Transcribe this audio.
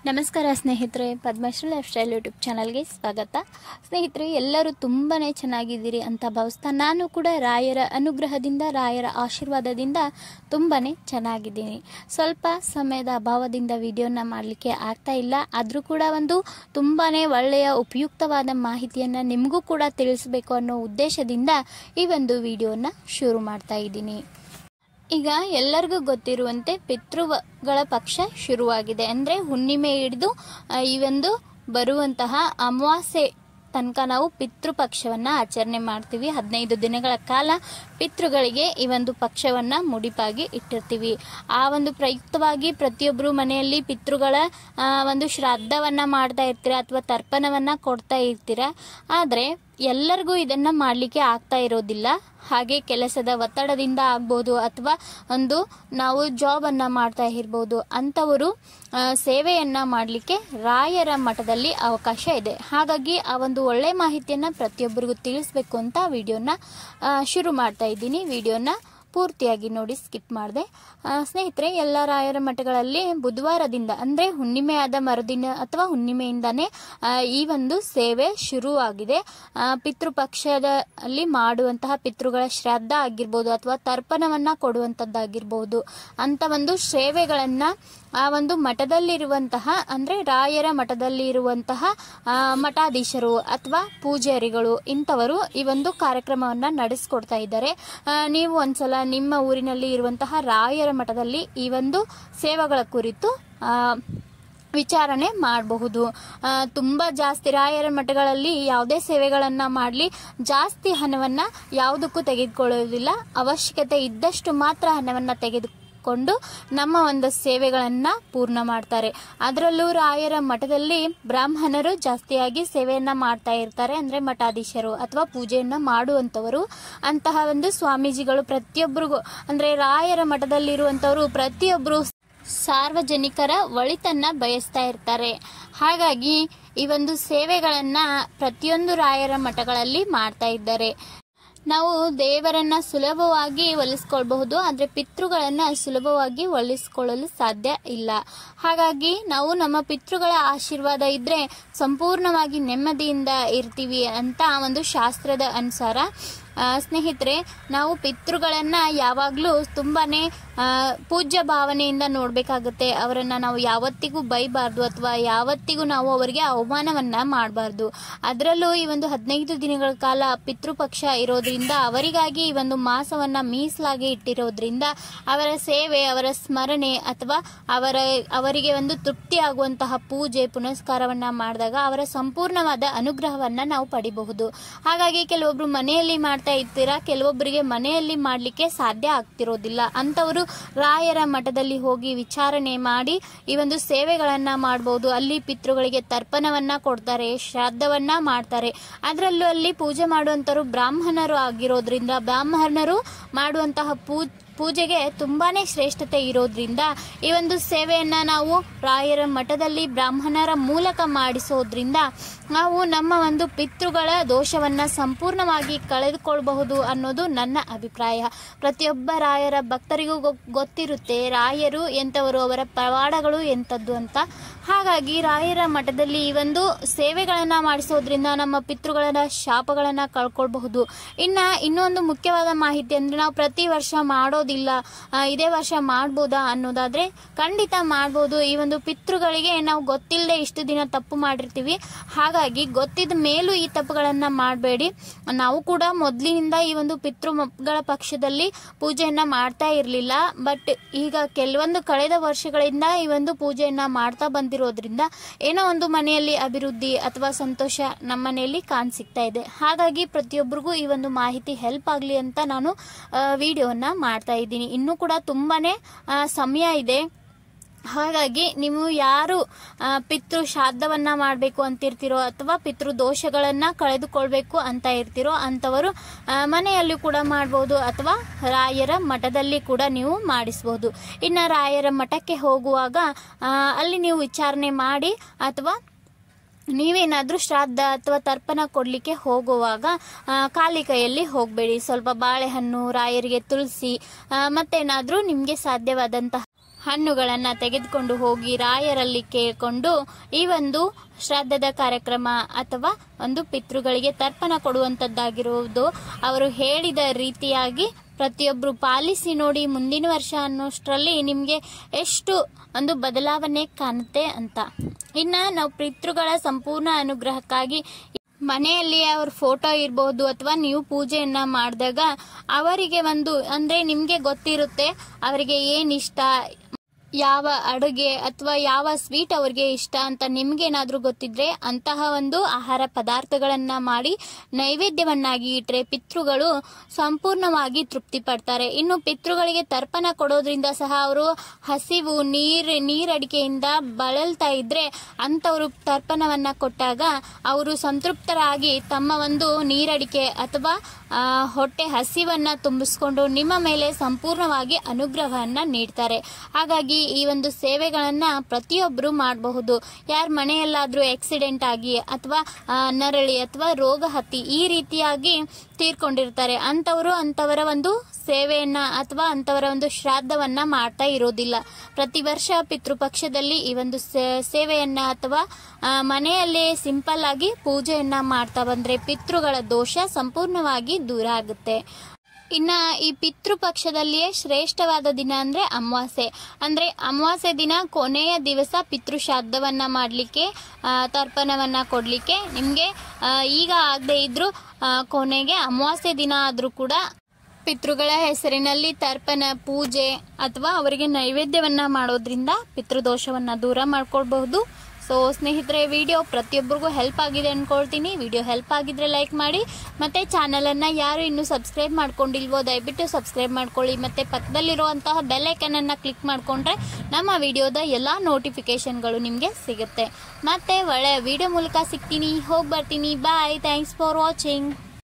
ನಮಸ್ಕಾರ ಸ್ನೇಹಿತರೆ, Padmashri life style YouTube ಚಾನಲ್ಗೆ ಸ್ವಾಗತ. ಸ್ನೇಹಿತರೆ, ಎಲ್ಲರೂ ತುಂಬಾ ಚೆನ್ನಾಗಿದ್ದೀರಿ ಅಂತ ಭಾವಿಸ್ತಾ ನಾನು ಕೂಡ ರಾಯರ ಅನುಗ್ರಹದಿಂದ, ರಾಯರ ಆಶೀರ್ವಾದದಿಂದ ತುಂಬಾ ಚೆನ್ನಾಗಿದ್ದೀನಿ. ಸ್ವಲ್ಪ ಸಮಯದ ಅಭಾವದಿಂದ ವಿಡಿಯೋನ ಮಾಡಲಿಕ್ಕೆ ಆಗ್ತಾ ಇಲ್ಲ. ಆದರೂ ಕೂಡ ಒಂದು ತುಂಬಾ ಒಳ್ಳೆಯ ಉಪಯುಕ್ತವಾದ ಮಾಹಿತಿಯನ್ನು ನಿಮಗೂ ಕೂಡ ತಿಳಿಸಬೇಕು ಅನ್ನೋ ಉದ್ದೇಶದಿಂದ ಈ ಒಂದು ವಿಡಿಯೋನ ಶುರು ಮಾಡ್ತಾ ಇದ್ದೀನಿ. ಈಗ ಎಲ್ಲರಿಗೂ ಗೊತ್ತಿರುವಂತೆ ಪಿತೃಗಳ ಪಕ್ಷ ಶುರುವಾಗಿದೆ. ಅಂದರೆ ಹುಣ್ಣಿಮೆ ಹಿಡಿದು ಈ ಒಂದು ಬರುವಂತಹ ಅಮಾವಾಸ್ಯೆ ತನಕ ನಾವು ಪಿತೃಪಕ್ಷವನ್ನು ಆಚರಣೆ ಮಾಡ್ತೀವಿ. 15 ದಿನಗಳ ಕಾಲ ಪಿತೃಗಳಿಗೆ ಈ ಒಂದು ಪಕ್ಷವನ್ನು ಮುಡಿಪಾಗಿ ಇಟ್ಟಿರ್ತೀವಿ. ಆ ಒಂದು ಪ್ರಯುಕ್ತವಾಗಿ ಪ್ರತಿಯೊಬ್ಬರು ಮನೆಯಲ್ಲಿ ಪಿತೃಗಳ ಒಂದು ಶ್ರಾದ್ದವನ್ನು ಮಾಡ್ತಾ ಇರ್ತೀರ ಅಥವಾ ತರ್ಪಣವನ್ನು ಕೊಡ್ತಾ ಇರ್ತೀರ. ಆದರೆ ಎಲ್ಲರಿಗೂ ಇದನ್ನು ಮಾಡಲಿಕ್ಕೆ ಆಗ್ತಾ ಇರೋದಿಲ್ಲ. ಹಾಗೆ ಕೆಲಸದ ಒತ್ತಡದಿಂದ ಆಗ್ಬೋದು ಅಥವಾ ಒಂದು ನಾವು ಜಾಬನ್ನು ಮಾಡ್ತಾ ಇರ್ಬೋದು, ಅಂಥವರು ಸೇವೆಯನ್ನು ಮಾಡಲಿಕ್ಕೆ ರಾಯರ ಮಠದಲ್ಲಿ ಅವಕಾಶ ಇದೆ. ಹಾಗಾಗಿ ಆ ಒಂದು ಒಳ್ಳೆ ಮಾಹಿತಿಯನ್ನು ಪ್ರತಿಯೊಬ್ಬರಿಗೂ ತಿಳಿಸ್ಬೇಕು ಅಂತ ವಿಡಿಯೋನ ಶುರು ಮಾಡ್ತಾ ಇದ್ದೀನಿ. ವಿಡಿಯೋನ ಪೂರ್ತಿಯಾಗಿ ನೋಡಿ, ಸ್ಕಿಪ್ ಮಾಡಿದೆ. ಸ್ನೇಹಿತರೆ, ಎಲ್ಲ ರಾಯರ ಮಠಗಳಲ್ಲಿ ಬುಧವಾರದಿಂದ ಅಂದರೆ ಹುಣ್ಣಿಮೆ ಆದ ಮರುದಿನ ಅಥವಾ ಹುಣ್ಣಿಮೆಯಿಂದಾನೇ ಈ ಒಂದು ಸೇವೆ ಶುರುವಾಗಿದೆ. ಪಿತೃಪಕ್ಷದಲ್ಲಿ ಮಾಡುವಂತಹ ಪಿತೃಗಳ ಶ್ರಾದ್ದ ಆಗಿರ್ಬೋದು ಅಥವಾ ತರ್ಪಣವನ್ನು ಕೊಡುವಂಥದ್ದಾಗಿರ್ಬೋದು ಅಂತ ಒಂದು ಸೇವೆಗಳನ್ನು ಆ ಒಂದು ಮಠದಲ್ಲಿರುವಂತಹ ಅಂದರೆ ರಾಯರ ಮಠದಲ್ಲಿ ಇರುವಂತಹ ಮಠಾಧೀಶರು ಅಥವಾ ಪೂಜಾರಿಗಳು ಇಂಥವರು ಈ ಒಂದು ಕಾರ್ಯಕ್ರಮವನ್ನು ನಡೆಸ್ಕೊಡ್ತಾ ಇದ್ದಾರೆ. ನೀವು ಒಂದ್ಸಲ ನಿಮ್ಮ ಊರಿನಲ್ಲಿ ಇರುವಂತಹ ರಾಯರ ಮಠದಲ್ಲಿ ಈ ಒಂದು ಸೇವೆಗಳ ಕುರಿತು ವಿಚಾರಣೆ ಮಾಡಬಹುದು. ತುಂಬ ಜಾಸ್ತಿ ರಾಯರ ಮಠಗಳಲ್ಲಿ ಯಾವುದೇ ಸೇವೆಗಳನ್ನು ಮಾಡಲಿ ಜಾಸ್ತಿ ಹಣವನ್ನು ಯಾವುದಕ್ಕೂ ತೆಗೆದುಕೊಳ್ಳೋದಿಲ್ಲ. ಅವಶ್ಯಕತೆ ಇದ್ದಷ್ಟು ಮಾತ್ರ ಹಣವನ್ನು ತೆಗೆದುಕೊಂಡು ನಮ್ಮ ಒಂದು ಸೇವೆಗಳನ್ನು ಪೂರ್ಣ ಮಾಡ್ತಾರೆ. ಅದರಲ್ಲೂ ರಾಯರ ಮಠದಲ್ಲಿ ಬ್ರಾಹ್ಮಣರು ಜಾಸ್ತಿಯಾಗಿ ಸೇವೆಯನ್ನು ಮಾಡ್ತಾ ಇರ್ತಾರೆ. ಅಂದರೆ ಮಠಾಧೀಶರು ಅಥವಾ ಪೂಜೆಯನ್ನು ಮಾಡುವಂಥವರು, ಅಂತಹ ಒಂದು ಸ್ವಾಮೀಜಿಗಳು ಪ್ರತಿಯೊಬ್ಬರಿಗೂ ಅಂದರೆ ರಾಯರ ಮಠದಲ್ಲಿರುವಂಥವರು ಪ್ರತಿಯೊಬ್ಬರು ಸಾರ್ವಜನಿಕರ ಒಳಿತನ್ನ ಬಯಸ್ತಾ ಇರ್ತಾರೆ. ಹಾಗಾಗಿ ಈ ಒಂದು ಸೇವೆಗಳನ್ನು ಪ್ರತಿಯೊಂದು ರಾಯರ ಮಠಗಳಲ್ಲಿ ಮಾಡ್ತಾ ಇದ್ದಾರೆ. ನಾವು ದೇವರನ್ನ ಸುಲಭವಾಗಿ ಒಲಿಸ್ಕೊಳ್ಬಹುದು, ಆದರೆ ಪಿತೃಗಳನ್ನ ಸುಲಭವಾಗಿ ಒಲಿಸ್ಕೊಳ್ಳಲು ಸಾಧ್ಯ ಇಲ್ಲ. ಹಾಗಾಗಿ ನಾವು ನಮ್ಮ ಪಿತೃಗಳ ಆಶೀರ್ವಾದ ಇದ್ರೆ ಸಂಪೂರ್ಣವಾಗಿ ನೆಮ್ಮದಿಯಿಂದ ಇರ್ತೀವಿ ಅಂತ ಒಂದು ಶಾಸ್ತ್ರದ ಅನುಸಾರ. ಸ್ನೇಹಿತರೆ, ನಾವು ಪಿತೃಗಳನ್ನು ಯಾವಾಗಲೂ ತುಂಬಾ ಪೂಜ್ಯ ಭಾವನೆಯಿಂದ ನೋಡಬೇಕಾಗುತ್ತೆ. ಅವರನ್ನು ನಾವು ಯಾವತ್ತಿಗೂ ಬೈಬಾರ್ದು ಅಥವಾ ಯಾವತ್ತಿಗೂ ನಾವು ಅವರಿಗೆ ಅವಮಾನವನ್ನು ಮಾಡಬಾರ್ದು. ಅದರಲ್ಲೂ ಈ ಒಂದು 15 ದಿನಗಳ ಕಾಲ ಪಿತೃಪಕ್ಷ ಇರೋದ್ರಿಂದ, ಅವರಿಗಾಗಿ ಈ ಒಂದು ಮಾಸವನ್ನು ಮೀಸಲಾಗಿ ಇಟ್ಟಿರೋದ್ರಿಂದ ಅವರ ಸೇವೆ, ಅವರ ಸ್ಮರಣೆ ಅಥವಾ ಅವರಿಗೆ ಒಂದು ತೃಪ್ತಿ ಆಗುವಂತಹ ಪೂಜೆ ಪುನಸ್ಕಾರವನ್ನು ಮಾಡಿದಾಗ ಅವರ ಸಂಪೂರ್ಣವಾದ ಅನುಗ್ರಹವನ್ನು ನಾವು ಪಡಿಬಹುದು. ಹಾಗಾಗಿ ಕೆಲವೊಬ್ರು ಮನೆಯಲ್ಲಿ ಮಾಡ್ತಾ ಇರ್ತೀರಾ, ಕೆಲವೊಬ್ಬರಿಗೆ ಮನೆಯಲ್ಲಿ ಮಾಡಲಿಕ್ಕೆ ಸಾಧ್ಯ ಆಗ್ತಿರೋದಿಲ್ಲ. ಅಂಥವರು ರಾಯರ ಮಠದಲ್ಲಿ ಹೋಗಿ ವಿಚಾರಣೆ ಮಾಡಿ ಈ ಒಂದು ಸೇವೆಗಳನ್ನ ಮಾಡಬಹುದು. ಅಲ್ಲಿ ಪಿತೃಗಳಿಗೆ ತರ್ಪಣವನ್ನ ಕೊಡ್ತಾರೆ, ಶ್ರಾದ್ದವನ್ನ ಮಾಡ್ತಾರೆ. ಅದರಲ್ಲೂ ಅಲ್ಲಿ ಪೂಜೆ ಮಾಡುವಂತರು ಬ್ರಾಹ್ಮಣರು ಆಗಿರೋದ್ರಿಂದ ಬ್ರಾಹ್ಮಣರು ಮಾಡುವಂತಹ ಪೂಜೆಗೆ ತುಂಬಾನೇ ಶ್ರೇಷ್ಠತೆ ಇರೋದ್ರಿಂದ ಈ ಒಂದು ಸೇವೆಯನ್ನ ನಾವು ರಾಯರ ಮಠದಲ್ಲಿ ಬ್ರಾಹ್ಮಣರ ಮೂಲಕ ಮಾಡಿಸೋದ್ರಿಂದ ನಾವು ನಮ್ಮ ಒಂದು ಪಿತೃಗಳ ದೋಷವನ್ನ ಸಂಪೂರ್ಣವಾಗಿ ಕಳೆದುಕೊಳ್ಳಬಹುದು ಅನ್ನೋದು ನನ್ನ ಅಭಿಪ್ರಾಯ. ಪ್ರತಿಯೊಬ್ಬ ರಾಯರ ಭಕ್ತರಿಗೂ ಗೊತ್ತಿರುತ್ತೆ ರಾಯರು ಎಂಥವರು, ಅವರ ಪವಾಡಗಳು ಎಂಥದ್ದು ಅಂತ. ಹಾಗಾಗಿ ರಾಯರ ಮಠದಲ್ಲಿ ಈ ಒಂದು ಸೇವೆಗಳನ್ನ ಮಾಡಿಸೋದ್ರಿಂದ ನಮ್ಮ ಪಿತೃಗಳ ಶಾಪಗಳನ್ನ ಕಳ್ಕೊಳ್ಬಹುದು. ಇನ್ನೊಂದು ಮುಖ್ಯವಾದ ಮಾಹಿತಿ ಅಂದ್ರೆ, ನಾವು ಪ್ರತಿ ವರ್ಷ ಮಾಡೋದಿಲ್ಲ, ಇದೇ ವರ್ಷ ಮಾಡ್ಬೋದಾ ಅನ್ನೋದಾದ್ರೆ ಖಂಡಿತ ಮಾಡ್ಬೋದು. ಈ ಒಂದು ಪಿತೃಗಳಿಗೆ ನಾವು ಗೊತ್ತಿಲ್ಲದೆ ಇಷ್ಟು ದಿನ ತಪ್ಪು ಮಾಡಿರ್ತೀವಿ. ಹಾಗಾಗಿ ಗೊತ್ತಿದ ಮೇಲೂ ಈ ತಪ್ಪುಗಳನ್ನ ಮಾಡಬೇಡಿ. ನಾವು ಕೂಡ ಮೊದಲಿನಿಂದ ಈ ಒಂದು ಪಿತೃಗಳ ಪಕ್ಷದಲ್ಲಿ ಪೂಜೆಯನ್ನ ಮಾಡ್ತಾ ಇರಲಿಲ್ಲ. ಬಟ್ ಈಗ ಕೆಲವೊಂದು ಕಳೆದ ವರ್ಷಗಳಿಂದ ಈ ಒಂದು ಪೂಜೆಯನ್ನ ಮಾಡ್ತಾ ಬಂದಿರೋದ್ರಿಂದ ಏನೋ ಒಂದು ಮನೆಯಲ್ಲಿ ಅಭಿವೃದ್ಧಿ ಅಥವಾ ಸಂತೋಷ ನಮ್ಮ ಮನೆಯಲ್ಲಿ ಕಾಣಸಿಗ್ತಾ ಇದೆ. ಹಾಗಾಗಿ ಪ್ರತಿಯೊಬ್ಬರಿಗೂ ಈ ಒಂದು ಮಾಹಿತಿ ಹೆಲ್ಪ್ ಆಗಲಿ ಅಂತ ನಾನು ವಿಡಿಯೋನ ಮಾಡ್ತಾ ಇದ್ದೀನಿ. ಇನ್ನೂ ಕೂಡ ತುಂಬಾನೇ ಸಮಯ ಇದೆ. ಹಾಗಾಗಿ ನೀವು ಯಾರು ಪಿತೃ ಶ್ರಾದ್ದವನ್ನ ಮಾಡಬೇಕು ಅಂತಿರ್ತೀರೋ ಅಥವಾ ಪಿತೃ ದೋಷಗಳನ್ನ ಕಳೆದುಕೊಳ್ಬೇಕು ಅಂತ ಇರ್ತೀರೋ ಅಂಥವರು ಮನೆಯಲ್ಲಿ ಕೂಡ ಮಾಡ್ಬೋದು ಅಥವಾ ರಾಯರ ಮಠದಲ್ಲಿ ಕೂಡ ನೀವು ಮಾಡಿಸ್ಬೋದು. ಇನ್ನು ರಾಯರ ಮಠಕ್ಕೆ ಹೋಗುವಾಗ ಅಲ್ಲಿ ನೀವು ವಿಚಾರಣೆ ಮಾಡಿ ಅಥವಾ ನೀವೇನಾದ್ರೂ ಶ್ರಾದ್ದ ಅಥವಾ ತರ್ಪಣ ಕೊಡ್ಲಿಕ್ಕೆ ಹೋಗುವಾಗ ಖಾಲಿ ಕೈಯಲ್ಲಿ ಹೋಗಬೇಡಿ. ಸ್ವಲ್ಪ ಬಾಳೆಹಣ್ಣು, ರಾಯರಿಗೆ ತುಳಸಿ, ಮತ್ತೇನಾದ್ರೂ ನಿಮಗೆ ಸಾಧ್ಯವಾದಂತಹ ಹಣ್ಣುಗಳನ್ನು ತೆಗೆದುಕೊಂಡು ಹೋಗಿ ರಾಯರಲ್ಲಿ ಕೇಳಿಕೊಂಡು ಈ ಒಂದು ಶ್ರಾದ್ದದ ಕಾರ್ಯಕ್ರಮ ಅಥವಾ ಒಂದು ಪಿತೃಗಳಿಗೆ ತರ್ಪಣ ಕೊಡುವಂತದ್ದಾಗಿರುವುದು. ಅವರು ಹೇಳಿದ ರೀತಿಯಾಗಿ ಪ್ರತಿಯೊಬ್ಬರು ಪಾಲಿಸಿ ನೋಡಿ, ಮುಂದಿನ ವರ್ಷ ಅನ್ನೋಷ್ಟರಲ್ಲಿ ನಿಮಗೆ ಎಷ್ಟು ಒಂದು ಬದಲಾವಣೆ ಕಾಣುತ್ತೆ ಅಂತ. ಇನ್ನು ನಾವು ಪಿತೃಗಳ ಸಂಪೂರ್ಣ ಅನುಗ್ರಹಕ್ಕಾಗಿ ಮನೆಯಲ್ಲಿ ಅವ್ರ ಫೋಟೋ ಇರಬಹುದು ಅಥವಾ ನೀವು ಪೂಜೆಯನ್ನ ಮಾಡಿದಾಗ ಅವರಿಗೆ ಒಂದು ಅಂದ್ರೆ ನಿಮ್ಗೆ ಗೊತ್ತಿರುತ್ತೆ ಅವರಿಗೆ ಏನ್ ಇಷ್ಟ, ಯಾವ ಅಡುಗೆ ಅಥವಾ ಯಾವ ಸ್ವೀಟ್ ಅವ್ರಿಗೆ ಇಷ್ಟ ಅಂತ ನಿಮ್ಗೇನಾದ್ರೂ ಗೊತ್ತಿದ್ರೆ ಅಂತಹ ಒಂದು ಆಹಾರ ಪದಾರ್ಥಗಳನ್ನ ಮಾಡಿ ನೈವೇದ್ಯವನ್ನಾಗಿ ಇಟ್ರೆ ಪಿತೃಗಳು ಸಂಪೂರ್ಣವಾಗಿ ತೃಪ್ತಿ ಪಡ್ತಾರೆ. ಇನ್ನು ಪಿತೃಗಳಿಗೆ ತರ್ಪಣ ಕೊಡೋದ್ರಿಂದ ಸಹ ಅವರು ಹಸಿವು ನೀರಡಿಕೆಯಿಂದ ಬಳಲ್ತಾ ಇದ್ರೆ ಅಂತವರು ತರ್ಪಣವನ್ನ ಕೊಟ್ಟಾಗ ಅವರು ಸಂತೃಪ್ತರಾಗಿ ತಮ್ಮ ಒಂದು ನೀರಡಿಕೆ ಅಥವಾ ಹೊಟ್ಟೆ ಹಸಿವನ್ನ ತುಂಬಿಸ್ಕೊಂಡು ನಿಮ್ಮ ಮೇಲೆ ಸಂಪೂರ್ಣವಾಗಿ ಅನುಗ್ರಹವನ್ನ ನೀಡ್ತಾರೆ. ಹಾಗಾಗಿ ಈ ಒಂದು ಸೇವೆಗಳನ್ನ ಪ್ರತಿಯೊಬ್ಬರು ಮಾಡಬಹುದು. ಯಾರ ಮನೆಯಲ್ಲಾದ್ರೂ ಆಕ್ಸಿಡೆಂಟ್ ಆಗಿ ಅಥವಾ ನರಳಿ ಅಥವಾ ರೋಗ ಹತ್ತಿ ಈ ರೀತಿಯಾಗಿ ತೀರ್ಕೊಂಡಿರ್ತಾರೆ ಅಂತವರ ಒಂದು ಸೇವೆಯನ್ನ ಅಥವಾ ಅಂತವರ ಒಂದು ಶ್ರಾದ್ದವನ್ನ ಮಾಡ್ತಾ ಇರೋದಿಲ್ಲ. ಪ್ರತಿ ವರ್ಷ ಪಿತೃಪಕ್ಷದಲ್ಲಿ ಈ ಒಂದು ಸೇವೆಯನ್ನ ಅಥವಾ ಮನೆಯಲ್ಲೇ ಸಿಂಪಲ್ ಆಗಿ ಪೂಜೆಯನ್ನ ಮಾಡ್ತಾ ಬಂದ್ರೆ ಪಿತೃಗಳ ದೋಷ ಸಂಪೂರ್ಣವಾಗಿ ದೂರ ಆಗುತ್ತೆ. ಇನ್ನ ಈ ಪಿತೃಪಕ್ಷದಲ್ಲಿಯೇ ಶ್ರೇಷ್ಠವಾದ ದಿನ ಅಂದ್ರೆ ಅಮಾವಾಸ್ಯೆ. ಅಂದ್ರೆ ಅಮಾವಾಸ್ಯೆ ದಿನ ಕೊನೆಯ ದಿವಸ ಪಿತೃಶ್ರಾದ್ದವನ್ನ ಮಾಡ್ಲಿಕ್ಕೆ, ತರ್ಪಣವನ್ನ ಕೊಡ್ಲಿಕ್ಕೆ ನಿಮ್ಗೆ ಈಗ ಆಗದೆ ಇದ್ರು ಕೊನೆಗೆ ಅಮಾವಾಸ್ಯೆ ದಿನ ಆದ್ರೂ ಕೂಡ ಪಿತೃಗಳ ಹೆಸರಿನಲ್ಲಿ ತರ್ಪಣ ಪೂಜೆ ಅಥವಾ ಅವರಿಗೆ ನೈವೇದ್ಯವನ್ನ ಮಾಡೋದ್ರಿಂದ ಪಿತೃದೋಷವನ್ನ ದೂರ ಮಾಡ್ಕೊಳ್ಬಹುದು. ಸೊ ಸ್ನೇಹಿತರೆ, ವಿಡಿಯೋ ಪ್ರತಿಯೊಬ್ಬರಿಗೂ ಹೆಲ್ಪ್ ಆಗಿದೆ ಅನ್ಕೊಳ್ತೀನಿ. ವಿಡಿಯೋ ಹೆಲ್ಪ್ ಆಗಿದ್ರೆ ಲೈಕ್ ಮಾಡಿ, ಮತ್ತೆ ಚಾನಲ್ ಅನ್ನ ಯಾರು ಇನ್ನೂ ಸಬ್ಸ್ಕ್ರೈಬ್ ಮಾಡ್ಕೊಂಡಿಲ್ವೋ ದಯವಿಟ್ಟು ಸಬ್ಸ್ಕ್ರೈಬ್ ಮಾಡ್ಕೊಳ್ಳಿ. ಮತ್ತೆ ಪಕ್ಕದಲ್ಲಿರುವಂತಹ ಬೆಲ್ ಐಕನ್ ಅನ್ನ ಕ್ಲಿಕ್ ಮಾಡ್ಕೊಂಡ್ರೆ ನಮ್ಮ ವಿಡಿಯೋದ ಎಲ್ಲಾ ನೋಟಿಫಿಕೇಶನ್ಗಳು ನಿಮ್ಗೆ ಸಿಗುತ್ತೆ. ಮತ್ತೆ ಒಳ್ಳೆಯ ವಿಡಿಯೋ ಮೂಲಕ ಸಿಗ್ತೀನಿ. ಹೋಗಿ ಬರ್ತೀನಿ. ಬಾಯ್. Thanks for watching.